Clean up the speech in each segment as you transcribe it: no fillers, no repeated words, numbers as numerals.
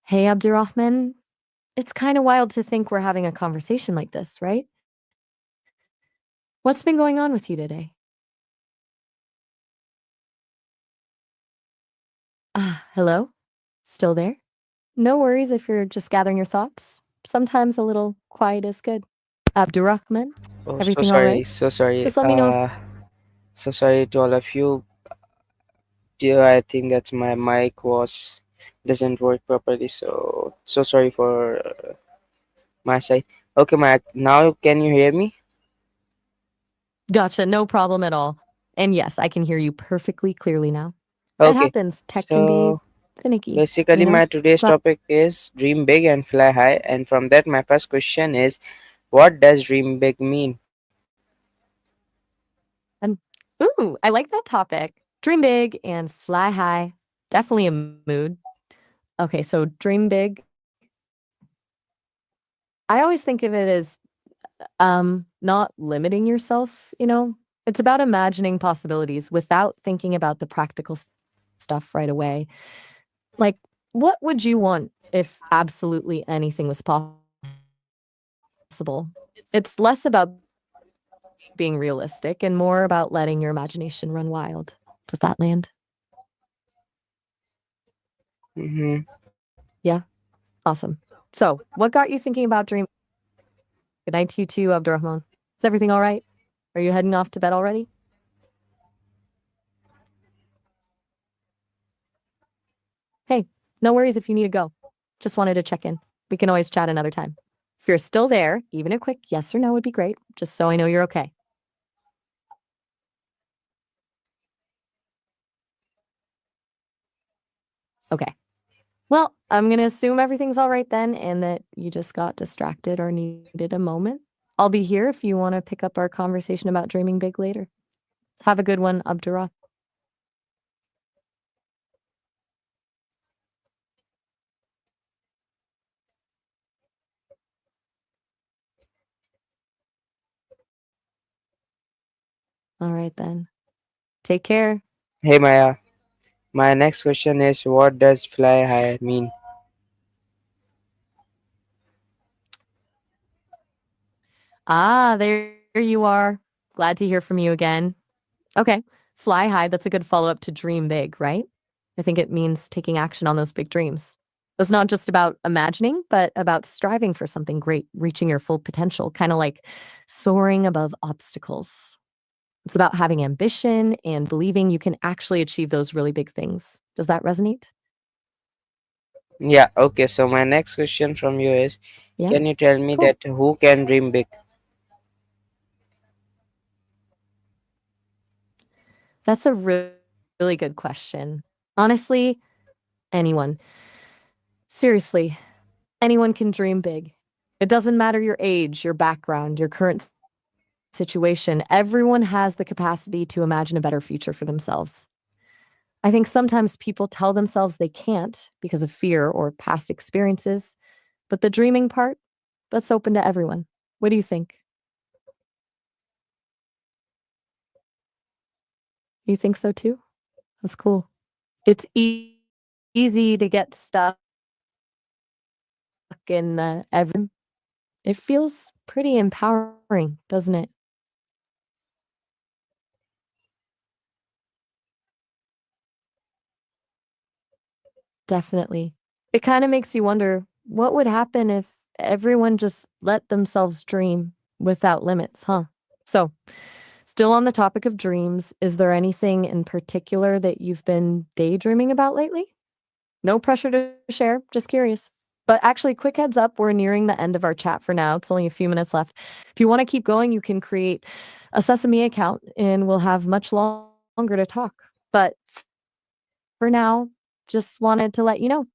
Hey, Abdurrahman. It's kind of wild to think we're having a conversation like this, right? What's been going on with you today? Hello? Still there? No worries if you're just gathering your thoughts. Sometimes a little quiet is good. Abdurrahman, Oh, so everything all sorry, right? so sorry. Just let me know if. So sorry to all of you. Dear, I think that my mic was doesn't work properly. So sorry for my side. Okay, Matt. Now can you hear me? Gotcha, no problem at all. And yes, I can hear you perfectly clearly now. It Okay. happens. Tech can be So finicky, basically, you know? my today's But, topic is dream big and fly high. And from that, my first question is, what does dream big mean? and ooh, I like that topic. Dream big and fly high. Definitely a mood. Okay, so dream big. I always think of it as not limiting yourself, you know? It's about imagining possibilities without thinking about the practical stuff right away. Like, what would you want if absolutely anything was possible? It's less about being realistic and more about letting your imagination run wild. Does that land? Mm-hmm. Yeah, awesome. So, what got you thinking about dream? Good night to you too, Abdurrahman. Is everything all right? Are you heading off to bed already? Hey, no worries if you need to go. Just wanted to check in. We can always chat another time. If you're still there, even a quick yes or no would be great, just so I know you're okay. Okay. Well, I'm going to assume everything's all right then and that you just got distracted or needed a moment. I'll be here if you want to pick up our conversation about dreaming big later. Have a good one, Abdurrah. All right then. Take care. Hey, Maya. My next question is, what does fly high mean? There you are. Glad to hear from you again. Okay. Fly high, that's a good follow up to dream big, right? I think it means taking action on those big dreams. It's not just about imagining, but about striving for something great, reaching your full potential, kind of like soaring above obstacles. It's about having ambition and believing you can actually achieve those really big things. Does that resonate? Yeah, okay. So my next question from you is, Yeah. can you tell me Cool. that who can dream big? That's a really good question. Honestly, anyone. Seriously, anyone can dream big. It doesn't matter your age, your background, your current situation. Everyone has the capacity to imagine a better future for themselves. I think sometimes people tell themselves they can't because of fear or past experiences, but the dreaming part, that's open to everyone. What do you think? You think so too? That's cool. It's easy to get stuck in the every. It feels pretty empowering, doesn't it? Definitely. It kind of makes you wonder what would happen if everyone just let themselves dream without limits, huh? So, still on the topic of dreams, is there anything in particular that you've been daydreaming about lately? No pressure to share, just curious. But actually, quick heads up, we're nearing the end of our chat for now. It's only a few minutes left. If you want to keep going, you can create a Sesame account and we'll have much longer to talk. But for now, just wanted to let you know.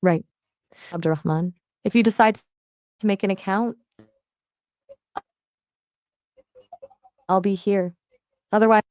Right, Abdurrahman. If you decide to make an account, I'll be here. Otherwise,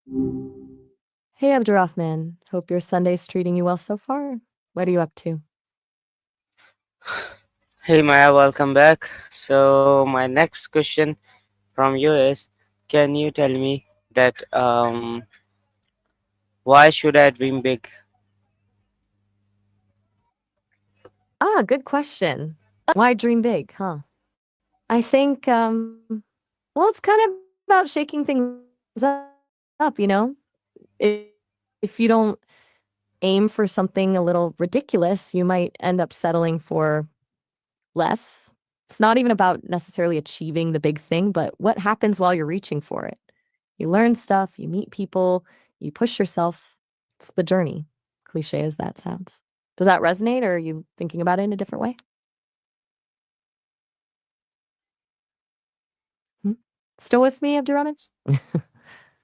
Hey, Abdurrahman. Hope your Sunday's treating you well so far. What are you up to? Hey Maya, welcome back. So my next question from you is, can you tell me that why should I dream big? Ah, good question. Why dream big, huh? I think, well, it's kind of about shaking things up, you know? If, if you don't aim for something a little ridiculous, you might end up settling for less. It's not even about necessarily achieving the big thing, but what happens while you're reaching for it. You learn stuff, you meet people, you push yourself. It's the journey, cliche as that sounds. Does that resonate, or are you thinking about it in a different way? Hmm? Still with me, Abdurrahman?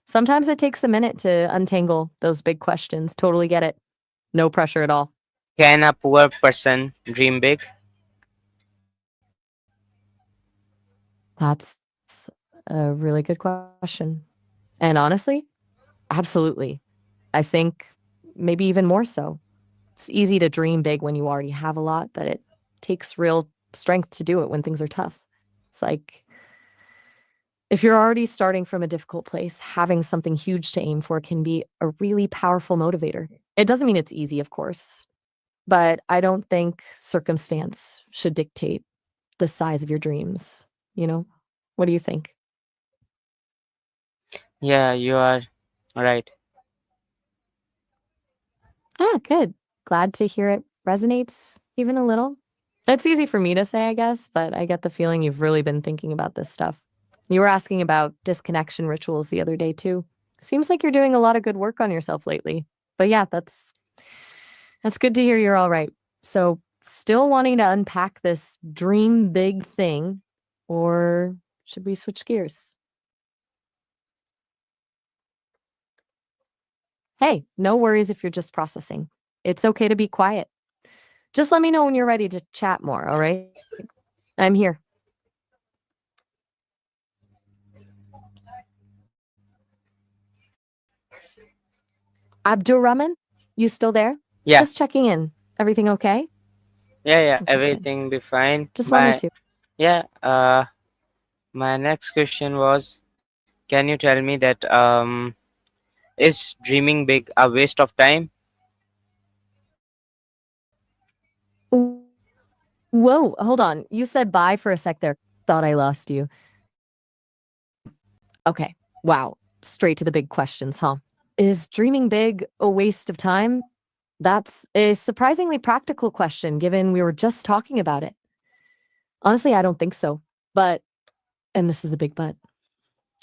Sometimes it takes a minute to untangle those big questions. Totally get it. No pressure at all. Can a poor person dream big? That's a really good question. And honestly, absolutely. I think maybe even more so. It's easy to dream big when you already have a lot, but it takes real strength to do it when things are tough. It's like if you're already starting from a difficult place, having something huge to aim for can be a really powerful motivator. It doesn't mean it's easy, of course, but I don't think circumstance should dictate the size of your dreams, you know? What do you think? Yeah, you are right. Ah, good. Glad to hear it resonates even a little. It's easy for me to say, I guess, but I get the feeling you've really been thinking about this stuff. You were asking about disconnection rituals the other day too. Seems like you're doing a lot of good work on yourself lately. But yeah, that's good to hear you're all right. So, still wanting to unpack this dream big thing, or should we switch gears? Hey, no worries if you're just processing. It's okay to be quiet. Just let me know when you're ready to chat more, all right? I'm here. Abdurrahman, you still there? Yeah, Just checking in. Everything okay? yeah, Okay, good. everything be fine. Just wanted to. Yeah, my next question was, can you tell me that is dreaming big a waste of time? Whoa, hold on. You said bye for a sec there. Thought I lost you. Okay. Wow. Straight to the big questions, huh? Is dreaming big a waste of time? That's a surprisingly practical question given we were just talking about it. Honestly, I don't think so. But, and this is a big but,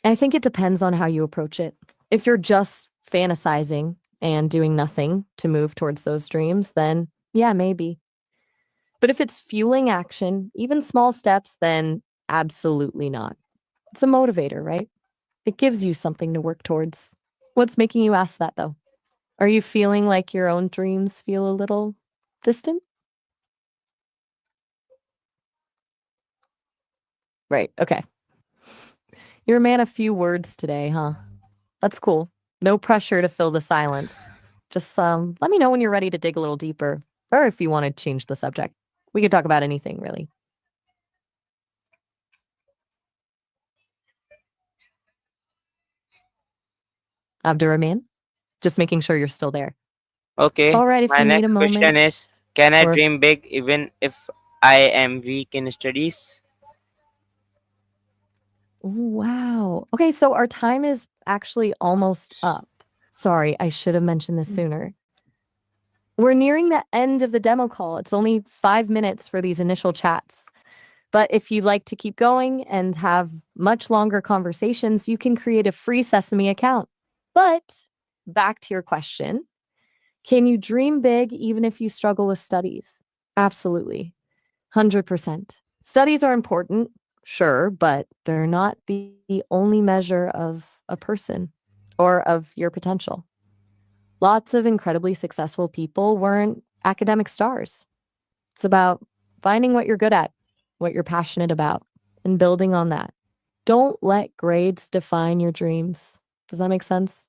I think it depends on how you approach it. If you're just fantasizing and doing nothing to move towards those dreams, then yeah, maybe. But if it's fueling action, even small steps, then absolutely not. It's a motivator, right? It gives you something to work towards. What's making you ask that though? Are you feeling like your own dreams feel a little distant? Right. Okay. You're a man of few words today, huh? That's cool. No pressure to fill the silence. Just let me know when you're ready to dig a little deeper, or if you want to change the subject. We could talk about anything, really. Abdurrahman, just making sure you're still there. It's Okay, all right if my you need a next question moment, is, can I or if, dream big even if I am weak in studies? wow. Okay, so our time is actually almost up. Sorry, I should have mentioned this sooner. We're nearing the end of the demo call. It's only 5 minutes for these initial chats. But if you'd like to keep going and have much longer conversations, you can create a free Sesame account. But back to your question, can you dream big even if you struggle with studies? Absolutely. 100%. Studies are important, sure, but they're not the only measure of a person or of your potential. Lots of incredibly successful people weren't academic stars. It's about finding what you're good at, what you're passionate about, and building on that. Don't let grades define your dreams. Does that make sense?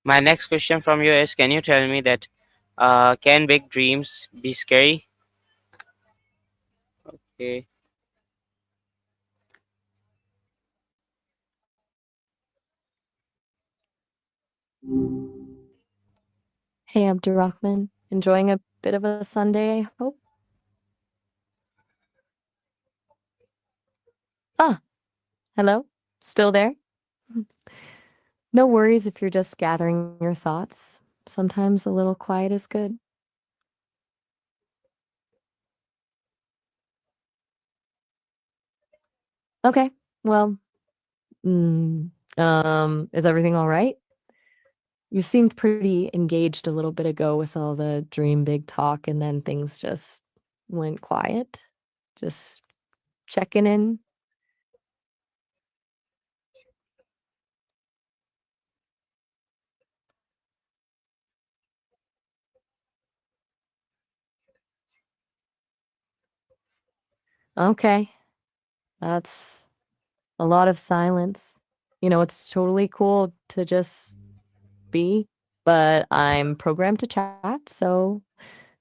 My next question from you is, can you tell me that can big dreams be scary? Okay. Hey, Abdurrahman, enjoying a bit of a Sunday, I hope? Ah, hello? Still there? No worries if you're just gathering your thoughts. Sometimes a little quiet is good. Okay, well, is everything all right? You seemed pretty engaged a little bit ago with all the dream big talk, and then things just went quiet. Just checking in. Okay, that's a lot of silence. It's totally cool to just be, but I'm programmed to chat, so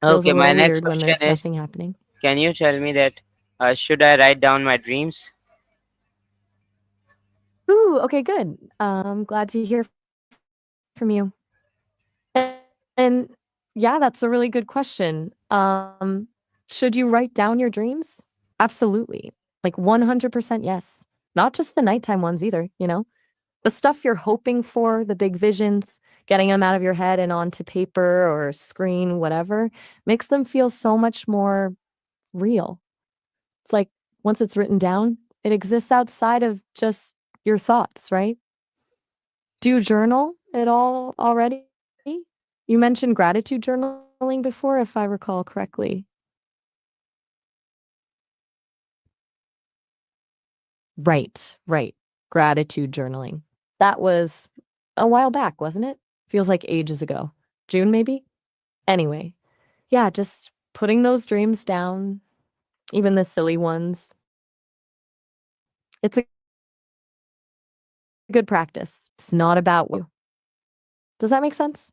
feels a Okay, my little next weird when question there's is, nothing happening. can you tell me that should I write down my dreams? Ooh, okay, good. Glad to hear from you. And yeah, that's a really good question. Should you write down your dreams? Absolutely. Like 100% yes. Not just the nighttime ones either. The stuff you're hoping for, the big visions, getting them out of your head and onto paper or screen, whatever, makes them feel so much more real. It's like once it's written down, it exists outside of just your thoughts, right? Do you journal at all already? You mentioned gratitude journaling before, if I recall correctly. Right, right. Gratitude journaling. That was a while back, wasn't it? Feels like ages ago. June, maybe? Anyway, yeah, just putting those dreams down, even the silly ones. It's a good practice. It's not about you. Does that make sense?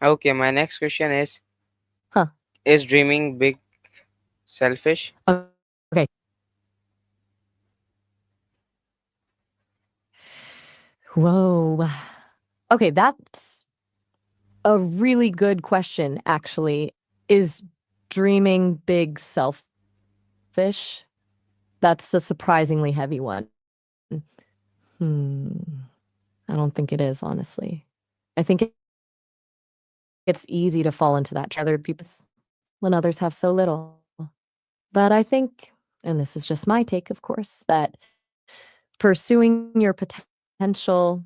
Okay, my next question Huh. is dreaming big selfish? Okay. Whoa. Okay, that's a really good question, actually. Is dreaming big selfish? That's a surprisingly heavy one. Hmm. I don't think it is, honestly. I think it's easy to fall into that other people's when others have so little. But I think, and this is just my take, of course, that pursuing your potential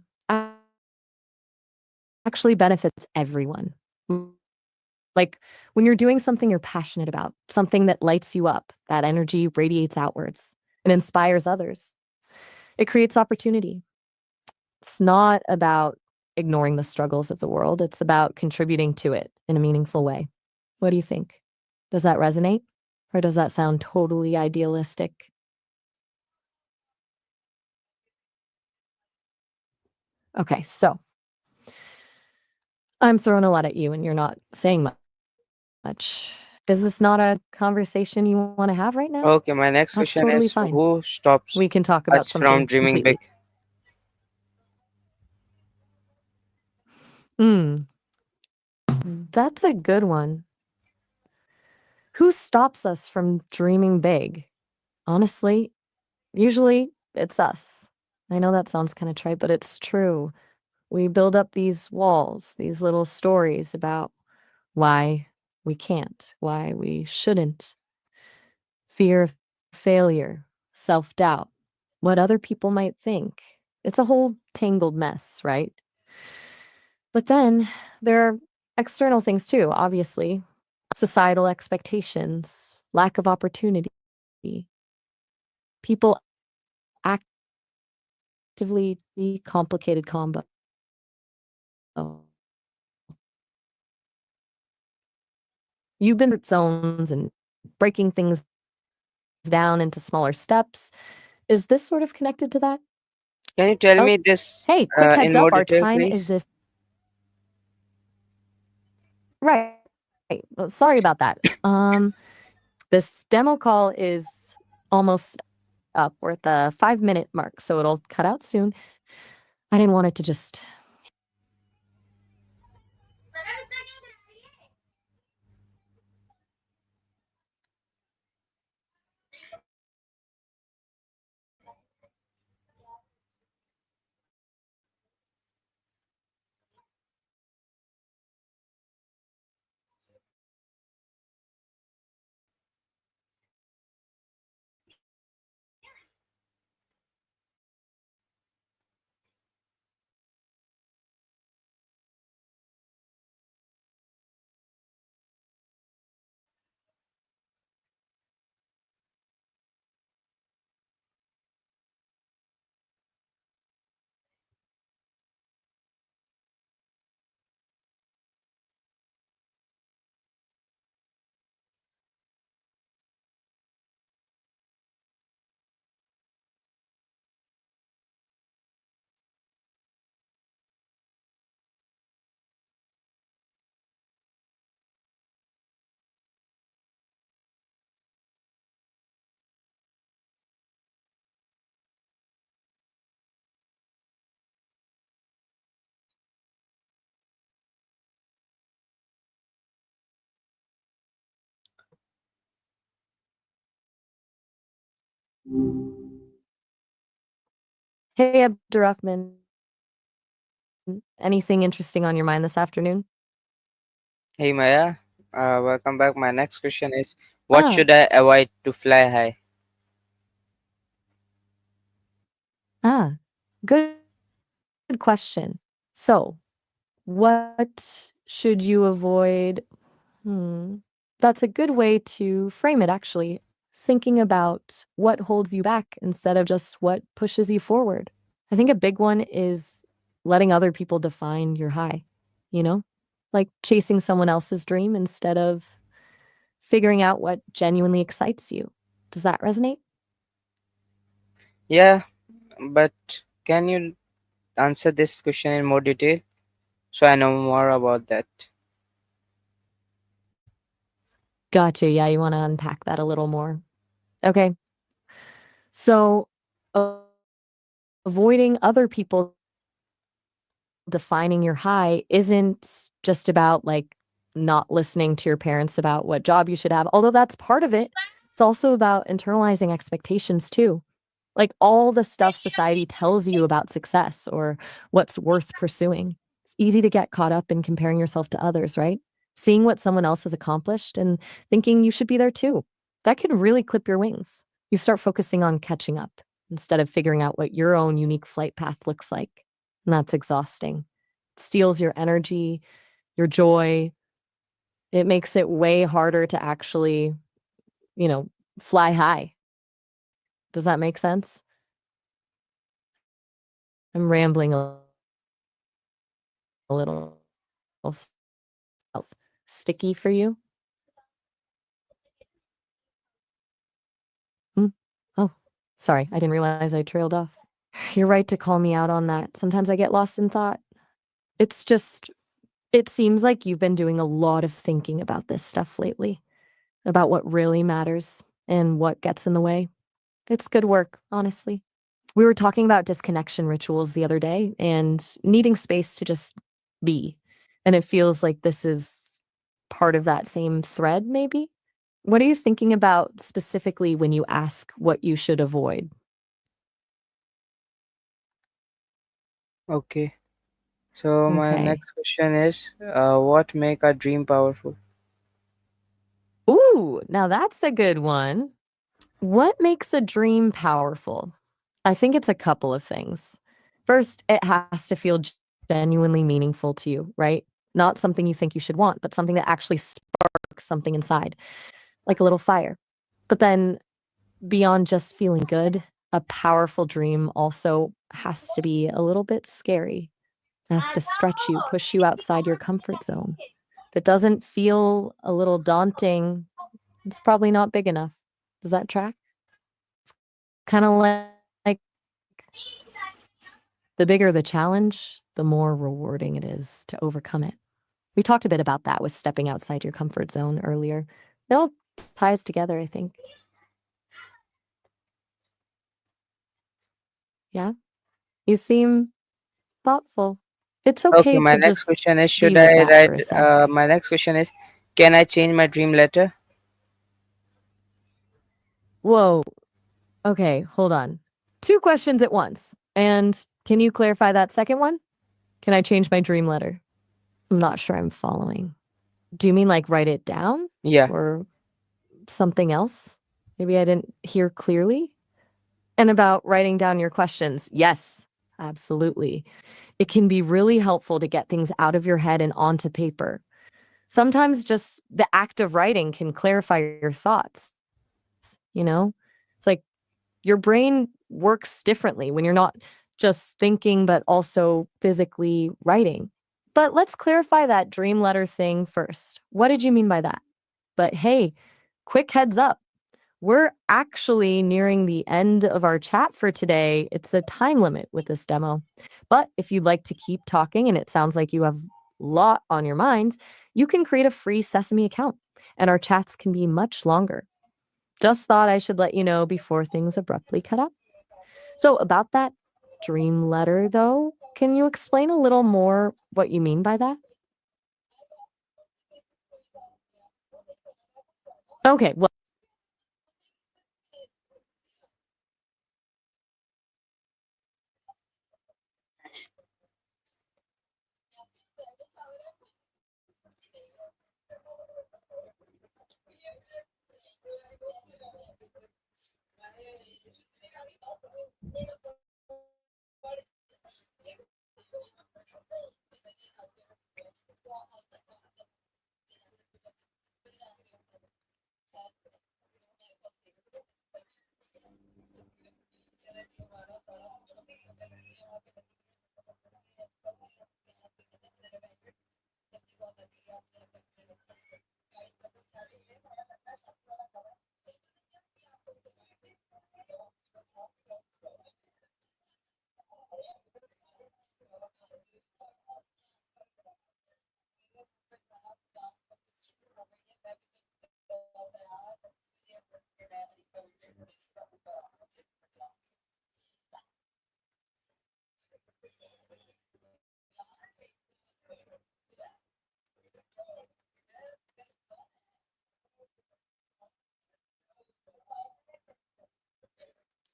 actually benefits everyone. Like when you're doing something you're passionate about, something that lights you up, that energy radiates outwards and inspires others. It creates opportunity. It's not about ignoring the struggles of the world, it's about contributing to it in a meaningful way. What do you think? Does that resonate? Or does that sound totally idealistic? Okay, so I'm throwing a lot at you and you're not saying much. Is this not a conversation you want to have right now? Okay, my next That's question totally is, fine. who stops We can talk about us from something dreaming big? completely. Mm, that's a good one. Who stops us from dreaming big? Honestly, usually it's us. I know that sounds kind of trite, but it's true. We build up these walls, these little stories about why we can't, why we shouldn't, fear of failure, self doubt, what other people might think. It's a whole tangled mess, right? But then there are external things too, obviously societal expectations, lack of opportunity, people actively the complicated combo. You've been through zones and breaking things down into smaller steps Is this sort of connected to that? Can you tell Oh, me this hey, quick heads in up. more Our detail, time is please? this. Right. Well, sorry about that. This demo call is almost up. We're at the 5 minute mark, so it'll cut out soon. I didn't want it to just. Hey, Abdurrahman. Anything interesting on your mind this afternoon? Hey Maya, welcome back. My next question is, what Ah, should I avoid to fly high? ah, good question. So, what should you avoid? Hmm. That's a good way to frame it, actually. Thinking about what holds you back instead of just what pushes you forward. I think a big one is letting other people define your high, you know? Like chasing someone else's dream instead of figuring out what genuinely excites you. Does that resonate? Yeah, but can you answer this question in more detail so I know more about that? Gotcha. Yeah, you want to unpack that a little more. Okay. So, avoiding other people defining your high isn't just about like not listening to your parents about what job you should have, although that's part of it. It's also about internalizing expectations too. Like all the stuff society tells you about success or what's worth pursuing. It's easy to get caught up in comparing yourself to others, right? Seeing what someone else has accomplished and thinking you should be there too. That can really clip your wings. You start focusing on catching up instead of figuring out what your own unique flight path looks like. And that's exhausting. It steals your energy, your joy. It makes it way harder to actually, you know, fly high. Does that make sense? I'm rambling a little. Else sticky for you? Mm. Oh, sorry, I didn't realize I trailed off. You're right to call me out on that. Sometimes I get lost in thought. It's just it seems like you've been doing a lot of thinking about this stuff lately, about what really matters and what gets in the way. It's good work, honestly. We were talking about disconnection rituals the other day and needing space to just be. And it feels like this is part of that same thread, maybe? What are you thinking about specifically when you ask what you should avoid? Okay. So my Okay. next question is, what make a dream powerful? Ooh, now that's a good one. What makes a dream powerful? I think it's a couple of things. First, it has to feel genuinely meaningful to you, right? Not something you think you should want, but something that actually sparks something inside, like a little fire. But then beyond just feeling good, a powerful dream also has to be a little bit scary. It has to stretch you, push you outside your comfort zone. If it doesn't feel a little daunting, it's probably not big enough. Does that track? Kinda The bigger the challenge, the more rewarding it is to overcome it. We talked a bit about that with stepping outside your comfort zone earlier. It all ties together, I think. Yeah, you seem thoughtful. It's Okay, okay my to next just question is, be should with I that write? for a sec. My next question is, can I change my dream letter? Whoa. Okay, hold on. Two questions at once. And can you clarify that second one? Can I change my dream letter? I'm not sure I'm following. Do you mean like write it down Yeah. or something else? Maybe I didn't hear clearly. And about writing down your questions. Yes, absolutely. It can be really helpful to get things out of your head and onto paper. Sometimes just the act of writing can clarify your thoughts, you know? It's like your brain works differently when you're not just thinking, but also physically writing. But let's clarify that dream letter thing first. What did you mean by that? But hey, quick heads up. We're actually nearing the end of our chat for today. It's a time limit with this demo. But if you'd like to keep talking and it sounds like you have a lot on your mind, you can create a free Sesame account and our chats can be much longer. Just thought I should let you know before things abruptly cut out. So, about that dream letter, though, can you explain a little more what you mean by that? Okay, well,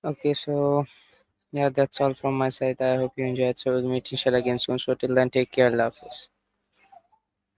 Okay, so yeah, that's all from my side. I hope you enjoyed. So we'll meet inshallah again soon. So till then, take care. Allah Hafiz.